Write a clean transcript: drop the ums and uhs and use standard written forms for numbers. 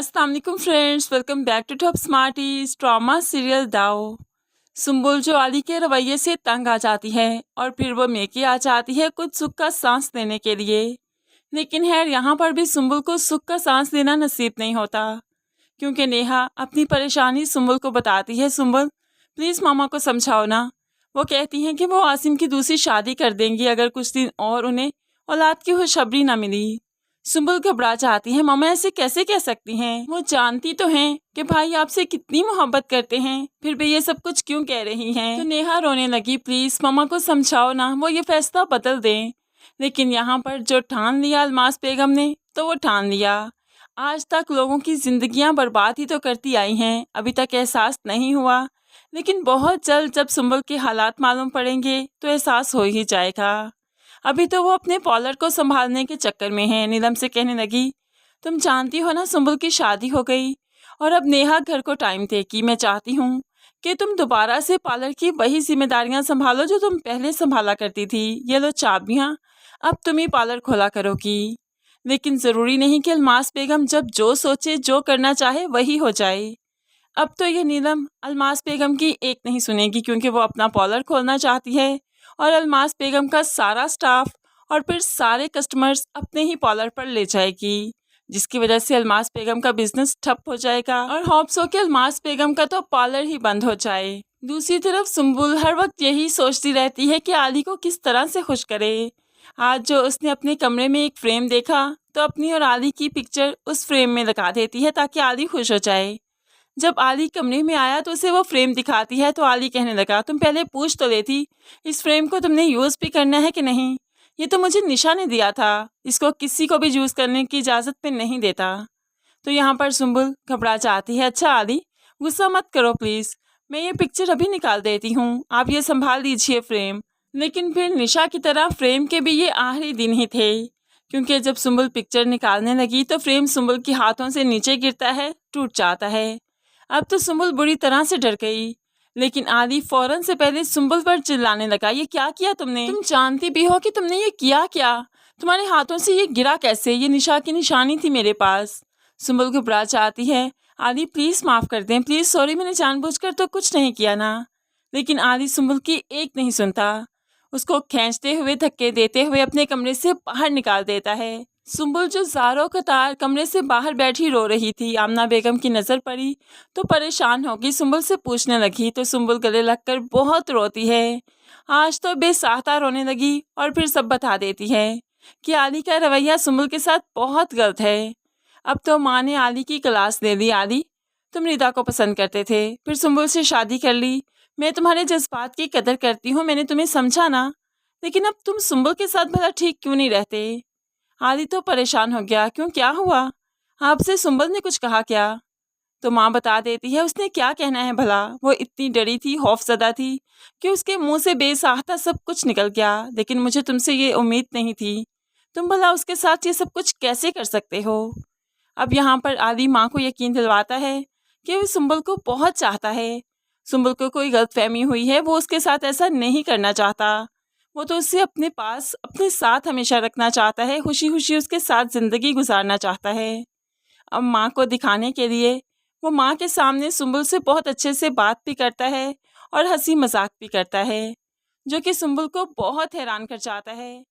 अस्सलाम वालेकुम friends, welcome back to Top Smarties. Drama serial दाओ। सुम्बुल जो आली के रवैये से तंग आ जाती है और फिर वो मेके आ जाती है कुछ सुख का सांस लेने के लिए। लेकिन खैर यहाँ पर भी सुम्बुल को सुख का सांस लेना नसीब नहीं होता, क्योंकि नेहा अपनी परेशानी सुम्बुल को बताती है। सुम्बुल प्लीज़ मामा को समझाओ ना। वो कहती हैं कि वो आसिम की दूसरी शादी कर देंगी अगर कुछ दिन और उन्हें औलाद की खुशखबरी ना मिली। सुम्बुल घबरा जाती है। मामा ऐसे कैसे कह सकती हैं? वो जानती तो हैं कि भाई आपसे कितनी मोहब्बत करते हैं, फिर भी ये सब कुछ क्यों कह रही हैं? तो नेहा रोने लगी। प्लीज मामा को समझाओ ना, वो ये फैसला बदल दें। लेकिन यहाँ पर जो ठान लिया अलमास बेगम ने, तो वो ठान लिया। आज तक लोगों की जिंदगियां बर्बाद ही तो करती आई हैं, अभी तक एहसास नहीं हुआ, लेकिन बहुत जल्द जब सुम्बुल के हालात मालूम पड़ेंगे तो एहसास हो ही जाएगा। अभी तो वो अपने पॉलर को संभालने के चक्कर में है। नीलम से कहने लगी, तुम जानती हो ना सुम्बुल की शादी हो गई और अब नेहा घर को टाइम देगी। मैं चाहती हूँ कि तुम दोबारा से पार्लर की वही जिम्मेदारियां संभालो जो तुम पहले संभाला करती थी। ये लो चाबियाँ, अब तुम ही पार्लर खोला करोगी। लेकिन ज़रूरी नहीं कि अलमास बेगम जब जो सोचे जो करना चाहे वही हो जाए। अब तो ये नीलम अलमास बेगम की एक नहीं सुनेगी, क्योंकि वो अपना पार्लर खोलना चाहती है और अलमास बेगम का सारा स्टाफ और फिर सारे कस्टमर्स अपने ही पार्लर पर ले जाएगी, जिसकी वजह से अलमास बेगम का बिजनेस ठप हो जाएगा और होप्स हो कि अलमास बेगम का तो पार्लर ही बंद हो जाए। दूसरी तरफ सुम्बुल हर वक्त यही सोचती रहती है कि आली को किस तरह से खुश करे। आज जो उसने अपने कमरे में एक फ्रेम देखा तो अपनी और आली की पिक्चर उस फ्रेम में लगा देती है ताकि आली खुश हो जाए। जब आली कमरे में आया तो उसे वो फ्रेम दिखाती है तो आली कहने लगा, तुम पहले पूछ तो लेती इस फ्रेम को तुमने यूज़ भी करना है कि नहीं। ये तो मुझे निशा ने दिया था, इसको किसी को भी यूज़ करने की इजाज़त पे नहीं देता। तो यहाँ पर सुम्बुल घबरा जाती है। अच्छा आली, गुस्सा मत करो प्लीज़, मैं ये पिक्चर अभी निकाल देती हूँ, आप ये संभाल लीजिए फ्रेम। लेकिन फिर निशा की तरह फ्रेम के भी ये आखिरी दिन ही थे, क्योंकि जब सुम्बुल पिक्चर निकालने लगी तो फ्रेम सुम्बुल के हाथों से नीचे गिरता है, टूट जाता है। अब तो सुम्बुल बुरी तरह से डर गई, लेकिन आली फौरन से पहले सुम्बुल पर चिल्लाने लगा, ये क्या किया तुमने? तुम जानती भी हो कि तुमने ये किया क्या? तुम्हारे हाथों से ये गिरा कैसे? ये निशा की निशानी थी मेरे पास। सुम्बुल घबरा जाती है। आली प्लीज़ माफ़ कर दें, प्लीज़ सॉरी, मैंने जानबूझकर तो कुछ नहीं किया ना। लेकिन आली सुम्बुल की एक नहीं सुनता, उसको खींचते हुए धक्के देते हुए अपने कमरे से बाहर निकाल देता है। सुम्बुल जो ज़ारों कतार कमरे से बाहर बैठी रो रही थी, आमना बेगम की नज़र पड़ी तो परेशान होगी, सुम्बुल से पूछने लगी तो सुम्बुल गले लगकर बहुत रोती है। आज तो बेसाहता रोने लगी और फिर सब बता देती है कि आली का रवैया सुम्बुल के साथ बहुत गलत है। अब तो माँ ने आली की क्लास ले ली। आली, तुम रिदा को पसंद करते थे, फिर सुम्बुल से शादी कर ली। मैं तुम्हारे जज्बात की कदर करती हूँ, मैंने तुम्हें समझा ना, लेकिन अब तुम सुम्बुल के साथ भला ठीक क्यों नहीं रहते? आली तो परेशान हो गया। क्यों, क्या हुआ? आपसे सुम्बुल ने कुछ कहा क्या? तो माँ बता देती है उसने क्या कहना है भला। वो इतनी डरी थी, खौफजदा थी कि उसके मुंह से बेसाहता सब कुछ निकल गया। लेकिन मुझे तुमसे ये उम्मीद नहीं थी, तुम भला उसके साथ ये सब कुछ कैसे कर सकते हो? अब यहाँ पर आली माँ को यकीन दिलवाता है कि वो सुम्बुल को बहुत चाहता है। सुम्बुल को कोई गलतफहमी हुई है, वो उसके साथ ऐसा नहीं करना चाहता। वो तो उसे अपने पास अपने साथ हमेशा रखना चाहता है, खुशी खुशी उसके साथ ज़िंदगी गुजारना चाहता है। अब माँ को दिखाने के लिए वो माँ के सामने सुम्बुल से बहुत अच्छे से बात भी करता है और हंसी मजाक भी करता है, जो कि सुम्बुल को बहुत हैरान कर जाता है।